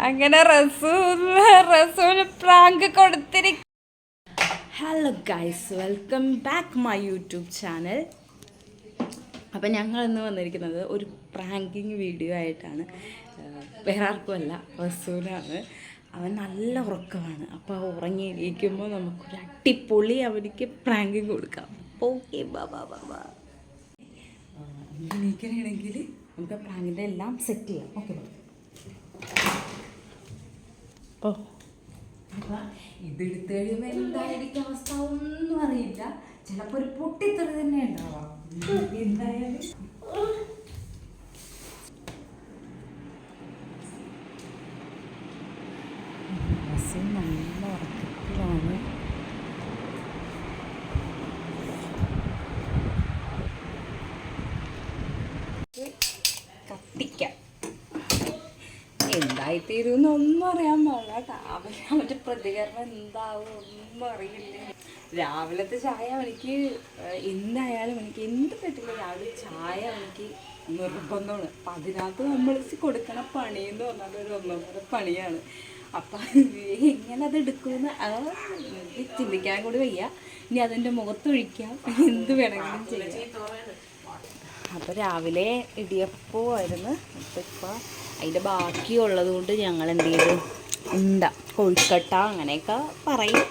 അങ്ങനെ റസൂന് പ്രാങ്ക് കൊടുത്തിരിക്കും. Hello guys, welcome back my YouTube channel. അപ്പം ഞങ്ങൾ ഇന്ന് വന്നിരിക്കുന്നത് ഒരു പ്രാങ്കിങ് വീഡിയോ ആയിട്ടാണ്. വേറെ ആർക്കുമല്ല, റസൂലാണ്. അവൻ നല്ല ഉറക്കമാണ്. അപ്പോൾ ഉറങ്ങി എണീക്കുമ്പോൾ നമുക്കൊരു അടിപൊളി അവനിക്ക് പ്രാങ്കിങ് കൊടുക്കാം. ഓക്കെ, ബാ എണീക്കണമെങ്കിൽ നമുക്ക് പ്രാങ്കിൻ്റെ എല്ലാം സെറ്റ് ചെയ്യാം. ഓക്കെ, അപ്പോൾ ഇതെടുത്ത് കഴിയുമ്പോൾ എന്തായിരിക്കും അവസ്ഥ ഒന്നും അറിയില്ല. ചിലപ്പോൾ ഒരു പൊട്ടിത്തെറി തന്നെ ഉണ്ടാവാം. എന്തായാലും നല്ല ഉറക്കത്തിലാണ്. കത്തിക്കാം. എന്തായിത്തീരുമെന്ന് ഒന്നും അറിയാൻ പാടില്ല. അവൻ്റെ പ്രതികരണം എന്താവും ഒന്നും അറിയില്ല. രാവിലത്തെ ചായ എനിക്ക് എന്തായാലും എനിക്ക് എന്ത് പറ്റില്ല, രാവിലെ ചായ എനിക്ക് നിർബന്ധമാണ്. അപ്പം അതിനകത്ത് നമ്മൾ കൊടുക്കണ പണിയെന്ന് പറഞ്ഞാൽ ഒരു ഒന്നൊന്നര പണിയാണ്. അപ്പം എങ്ങനെ അത് എടുക്കുമെന്ന് ചിന്തിക്കാൻ കൂടി വയ്യ. ഇനി അതിൻ്റെ മുഖത്തൊഴിക്കാം, എന്ത് വേണമെങ്കിലും ചെയ്യാം. അപ്പോൾ രാവിലെ ഇടിയപ്പമായിരുന്നു. അപ്പോൾ ഇപ്പോൾ അതിൻ്റെ ബാക്കിയുള്ളത് കൊണ്ട് ഞങ്ങൾ എന്ത് ചെയ്തു, കൊഴുക്കട്ട അങ്ങനെയൊക്കെ പറയും.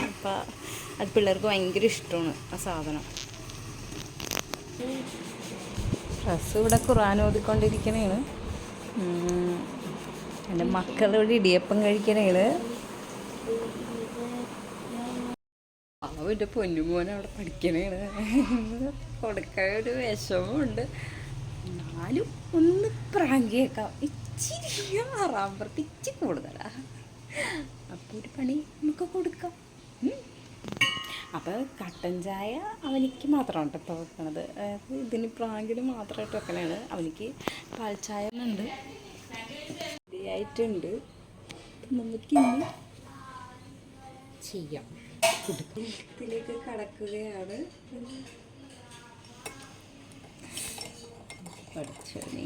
അപ്പോൾ അത് പിള്ളേർക്ക് ഭയങ്കര ഇഷ്ടമാണ് ആ സാധനം. ഡ്രസ്സ് ഇവിടെ ഖുർആൻ ഓതിക്കൊണ്ടിരിക്കണേണ്. എൻ്റെ മക്കളിവിടെ ഇടിയപ്പം കഴിക്കണേണ്. അവൻ്റെ പൊന്നുമോൻ അവിടെ പഠിക്കണേണ്. കൊടുക്കാൻ ഒരു വിഷമമുണ്ട്. എന്നാലും ഒന്ന് പ്രാങ്ക് കേൾക്കാം. ഇച്ചിരി ആറാമ്പുറത്ത് ഇച്ചിരി കൂടുതലാണ്. അപ്പോൾ ഒരു പണി നമുക്ക് കൊടുക്കാം. അപ്പോൾ കട്ടൻ ചായ അവനിക്ക് മാത്രമാണ് കേട്ടോ വെക്കണത്. അതായത് ഇതിന് പ്രാങ്കിന് മാത്രമായിട്ട് വെക്കണതാണ്. അവനിക്ക് പാൽ ചായ ഉണ്ട്, ആയിട്ടുണ്ട്. നമുക്കിന്ന് ചെയ്യാം. കുടുംബത്തിലേക്ക് കടക്കുകയാണ്. പഠിച്ചോണി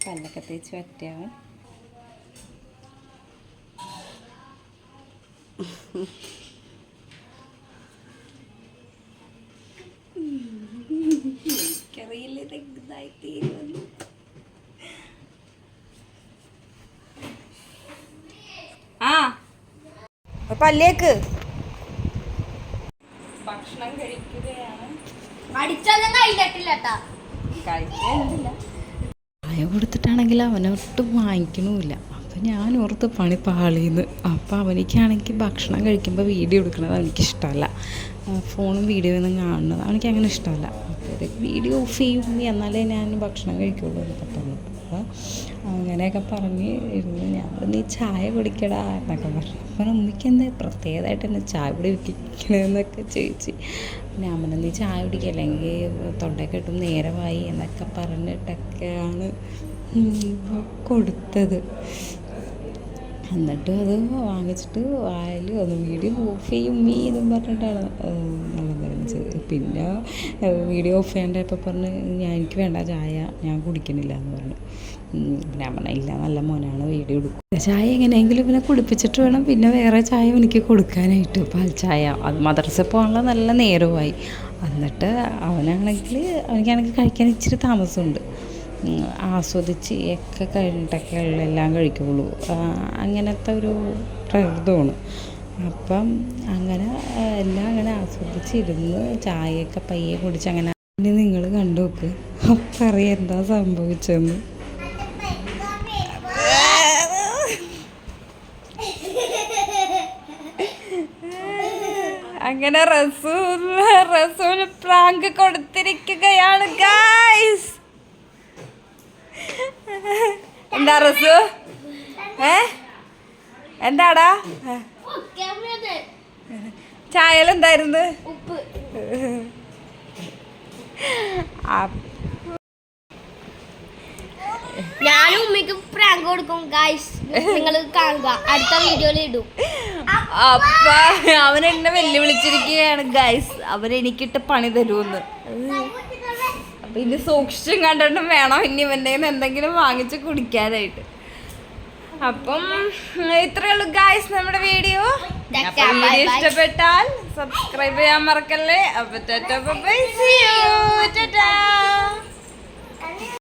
പല്ലൊക്കെ തേച്ച് പറ്റാവൻ. എനിക്കറിയില്ല ഇതെന്തായി തീരുമെന്ന്. പല്ലേക്ക് ഭക്ഷണം കഴിക്കുകയാണ്. ചായ കൊടുത്തിട്ടാണെങ്കിൽ അവനൊട്ടും വാങ്ങിക്കണമില്ല. അപ്പം ഞാൻ ഓർത്ത് പണി പാളിയെന്ന്. അപ്പം അവനിക്കാണെങ്കിൽ ഭക്ഷണം കഴിക്കുമ്പോൾ വീഡിയോ എടുക്കണത് അവനിക്കിഷ്ടമല്ല. ഫോണും വീഡിയോ ഒന്നും കാണുന്നത് അവനിക്ക് അങ്ങനെ ഇഷ്ടമല്ല. അപ്പോൾ വീഡിയോ ഓഫ് ചെയ്യും, എന്നാലേ ഞാൻ ഭക്ഷണം കഴിക്കുള്ളൂ എന്നൊക്കെ പറഞ്ഞു. അപ്പോൾ അങ്ങനെയൊക്കെ പറഞ്ഞ് ഇരുന്ന് ഞാൻ നീ ചായ കുടിക്കടാ എന്നൊക്കെ പറഞ്ഞു. അപ്പം ഉമ്മയ്ക്ക് എന്താ പ്രത്യേകമായിട്ട് എന്നെ ചായ കുടി വെക്കണമെന്നൊക്കെ ചോദിച്ചു. ഞാൻ പറഞ്ഞു നീ ചായ കുടിക്കുക, അല്ലെങ്കിൽ തൊണ്ടയൊക്കെ ഇട്ടും നേരമായി എന്നൊക്കെ പറഞ്ഞിട്ടൊക്കെയാണ് കൊടുത്തത്. എന്നിട്ട് അത് വാങ്ങിച്ചിട്ട് വായിൽ ഒന്ന് വീഡിയോ ഓഫ് ചെയ്യും എന്നും പറഞ്ഞിട്ടാണ് നല്ല നനച്ചത്. പിന്നെ വീഡിയോ ഓഫ് ചെയ്യേണ്ടപ്പോൾ പറഞ്ഞ് എനിക്ക് വേണ്ട ചായ, ഞാൻ കുടിക്കണില്ല എന്ന് പറഞ്ഞു. ഞാൻ പറഞ്ഞ ഇല്ല, നല്ല മോനാണ്, വീഡിയോ എടുക്കും. ചായ എങ്ങനെയെങ്കിലും ഇവനെ കുടിപ്പിച്ചിട്ട് വേണം പിന്നെ വേറെ ചായ എനിക്ക് കൊടുക്കാനായിട്ട്. പാൽ ചായ അത് മദ്രസ പോകാനുള്ള നല്ല നേരമായി. എന്നിട്ട് അവനിക്കാണെങ്കിൽ കഴിക്കാൻ ഇച്ചിരി താമസമുണ്ട്. ആസ്വദിച്ച് ഒക്കെ കഴിഞ്ഞിട്ടൊക്കെ എല്ലാം കഴിക്കുള്ളൂ, അങ്ങനത്തെ ഒരു പ്രകൃതമാണ്. അപ്പം അങ്ങനെ എല്ലാം അങ്ങനെ ആസ്വദിച്ചിരുന്ന് ചായയൊക്കെ പയ്യെ കുടിച്ച് അങ്ങനെ. ഇനി നിങ്ങൾ കണ്ടു നോക്ക്, അപ്പം അറിയാം എന്താ സംഭവിച്ചെന്ന്. അങ്ങനെ റസൂന് പ്രാങ്ക് കൊടുത്തിരിക്കുകയാണ് ഗൈസ്. എന്താ റസു? എന്താടാ ചായലെന്തായിരുന്നു? ഞാനും ഉമ്മയ്ക്ക് പ്രാങ്ക് കൊടുക്കും ഗൈസ്, നിങ്ങൾ കാണുക, അടുത്ത വീഡിയോയിൽ ഇടും. അപ്പൊ അവൻ എന്നെ വെല്ലുവിളിച്ചിരിക്കുകയാണ് ഗൈസ്, അവൻ എനിക്കിട്ട് പണി തരുമെന്ന്. അപ്പൊ ഇനി സൂക്ഷിച്ചും കണ്ടിട്ടും വേണം ഇനി ഇവൻ്റെ എന്തെങ്കിലും വാങ്ങിച്ച് കുടിക്കാനായിട്ട്. അപ്പം ഇത്രയേ ഉള്ളൂ ഗായ്സ് നമ്മുടെ വീഡിയോ. ഇഷ്ടപ്പെട്ടാൽ സബ്സ്ക്രൈബ് ചെയ്യാൻ മറക്കല്ലേ. അപ്പൊ tata bye bye, see you, Tata.